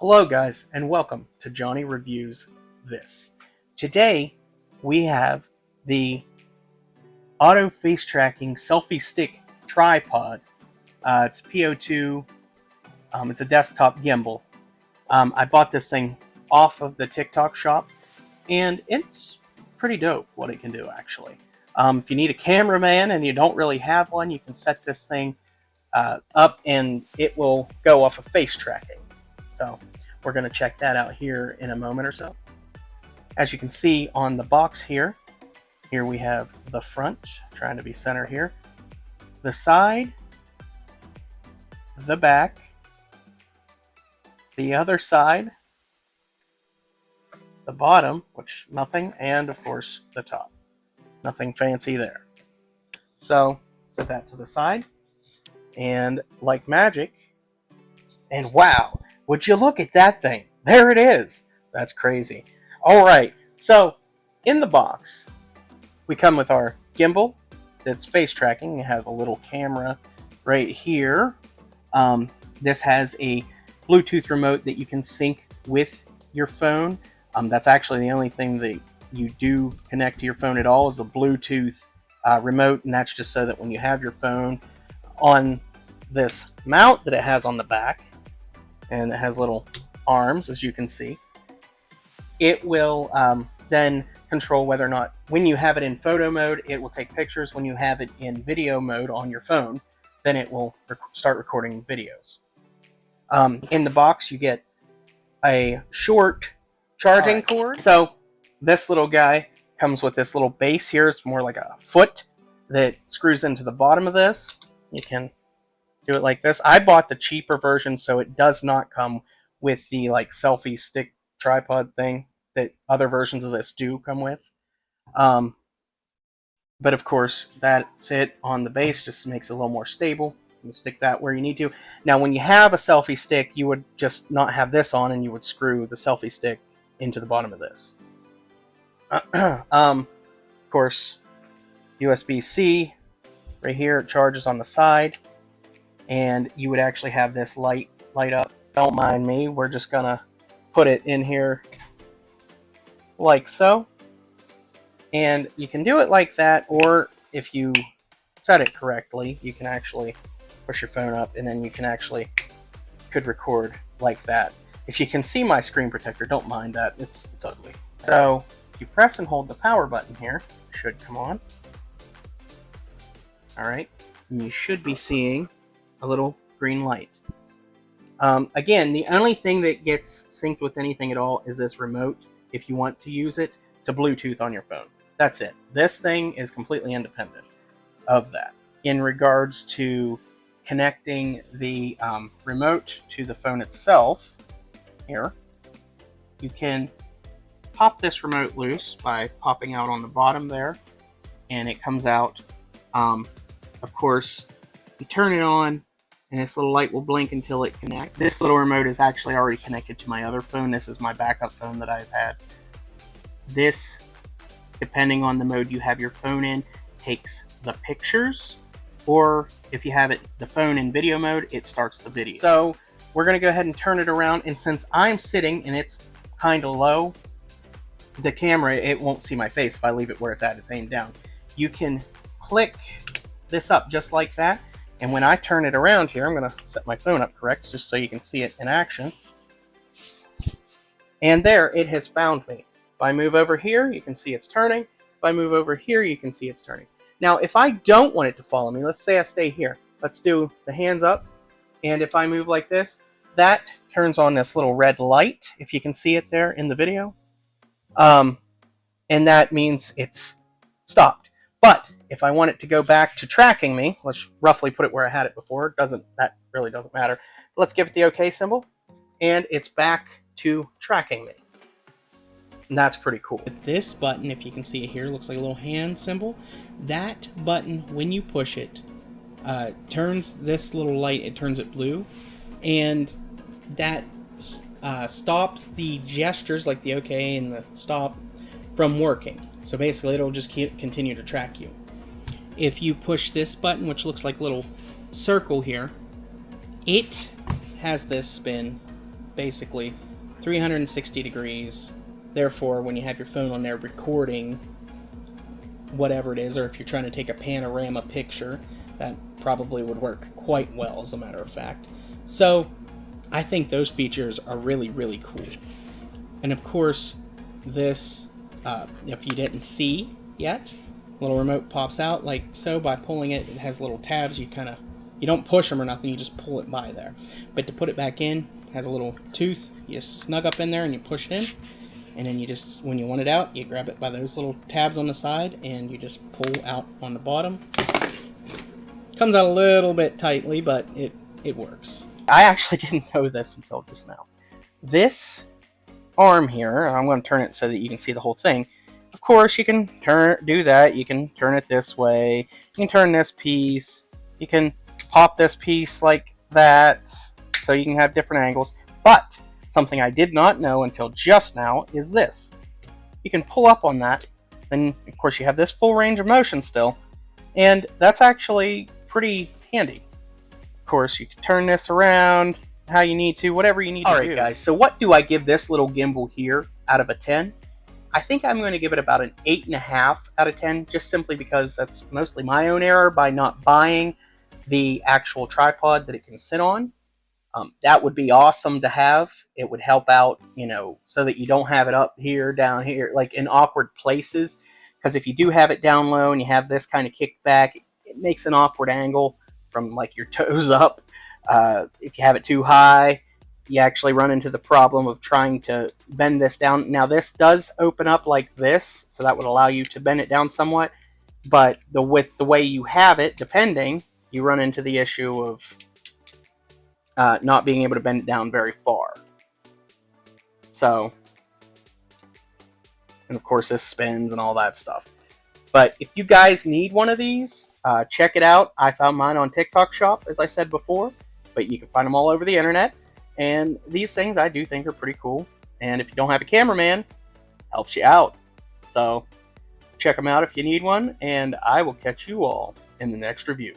Hello guys and welcome to Johnny Reviews This. Today we have the auto face tracking selfie stick tripod. It's PO2, it's a desktop gimbal. I bought this thing off of the TikTok shop and it's pretty dope what it can do actually. If you need a cameraman and you don't really have one, you can set this thing up and it will go off of face tracking. So we're going to check that out here in a moment or so. As you can see on the box here we have the front, trying to be center here, the side, the back, the other side, the bottom, which nothing, and of course the top. Nothing fancy there. So set that to the side, and like magic, and wow, would you look at that thing? There it is. That's crazy. All right, so in the box, we come with our gimbal that's face tracking. It has a little camera right here. This has a Bluetooth remote that you can sync with your phone. That's actually the only thing that you do connect to your phone at all is the Bluetooth remote, and that's just so that when you have your phone on this mount that it has on the back, and it has little arms, as you can see, it will then control whether or not, when you have it in photo mode, it will take pictures. When you have it in video mode on your phone, then it will start recording videos. In the box, you get a short charging cord. So this little guy comes with this little base here. It's more like a foot that screws into the bottom of this. You can do it like this. I bought the cheaper version, so it does not come with the like selfie stick tripod thing that other versions of this do come with. But of course, that's it on the base, just makes it a little more stable. You stick that where you need to. Now, when you have a selfie stick, you would just not have this on, and you would screw the selfie stick into the bottom of this. Of course, USB-C right here. It charges on the side, and you would actually have this light up. Don't mind me. We're just gonna put it in here like so. And you can do it like that, or if you set it correctly, you can actually push your phone up, and then you can could record like that. If you can see my screen protector, don't mind that. It's ugly. So if you press and hold the power button here, it should come on. All right, and you should be seeing a little green light. Again, the only thing that gets synced with anything at all is this remote, if you want to use it to Bluetooth on your phone. That's it. This thing is completely independent of that. In regards to connecting the remote to the phone itself, here, you can pop this remote loose by popping out on the bottom there, and it comes out. Of course, you turn it on, and this little light will blink until it connects. This little remote is actually already connected to my other phone. This is my backup phone that I've had. This, depending on the mode you have your phone in, takes the pictures, or if you have the phone in video mode, it starts the video. So we're going to go ahead and turn it around, and since I'm sitting and it's kind of low, the camera, it won't see my face if I leave it where it's at. It's aimed down. You can click this up just like that, and when I turn it around here, I'm going to set my phone up correct just so you can see it in action. And there, it has found me. If I move over here, you can see it's turning. If I move over here, you can see it's turning. Now, if I don't want it to follow me, let's say I stay here. Let's do the hands up. And if I move like this, that turns on this little red light, if you can see it there in the video. And that means it's stopped. But if I want it to go back to tracking me, let's roughly put it where I had it before. That really doesn't matter. Let's give it the OK symbol, and it's back to tracking me. And that's pretty cool. This button, if you can see it here, looks like a little hand symbol. That button, when you push it, turns this little light, it turns it blue, and that stops the gestures like the OK and the stop from working. So basically it'll just continue to track you. If you push this button, which looks like a little circle here, it has this spin basically 360 degrees. Therefore, when you have your phone on there recording whatever it is, or if you're trying to take a panorama picture, that probably would work quite well, as a matter of fact. So I think those features are really, really cool. And of course, this, if you didn't see yet, little remote pops out like so. By pulling it, it has little tabs. You don't push them or nothing, you just pull it by there. But to put it back in, it has a little tooth. You just snug up in there and you push it in. And then you just, when you want it out, you grab it by those little tabs on the side and you just pull out on the bottom. Comes out a little bit tightly, but it works. I actually didn't know this until just now. This arm here, I'm going to turn it so that you can see the whole thing. Of course, you can do that. You can turn it this way. You can turn this piece. You can pop this piece like that, so you can have different angles. But something I did not know until just now is this. You can pull up on that, then of course you have this full range of motion still, and that's actually pretty handy. Of course, you can turn this around how you need to, whatever you need to do. Alright guys, so what do I give this little gimbal here out of a 10? I think I'm going to give it about an 8.5 out of 10, just simply because that's mostly my own error by not buying the actual tripod that it can sit on. That would be awesome to have. It would help out, so that you don't have it up here, down here, like in awkward places. Because if you do have it down low and you have this kind of kicked back, it makes an awkward angle from like your toes up. If you have it too high, you actually run into the problem of trying to bend this down. Now this does open up like this, so that would allow you to bend it down somewhat. But with the way you have it, depending, you run into the issue of not being able to bend it down very far. So, and of course this spins and all that stuff. But if you guys need one of these, check it out. I found mine on TikTok Shop, as I said before, but you can find them all over the internet. And these things I do think are pretty cool. And if you don't have a cameraman, helps you out. So check them out if you need one, and I will catch you all in the next review.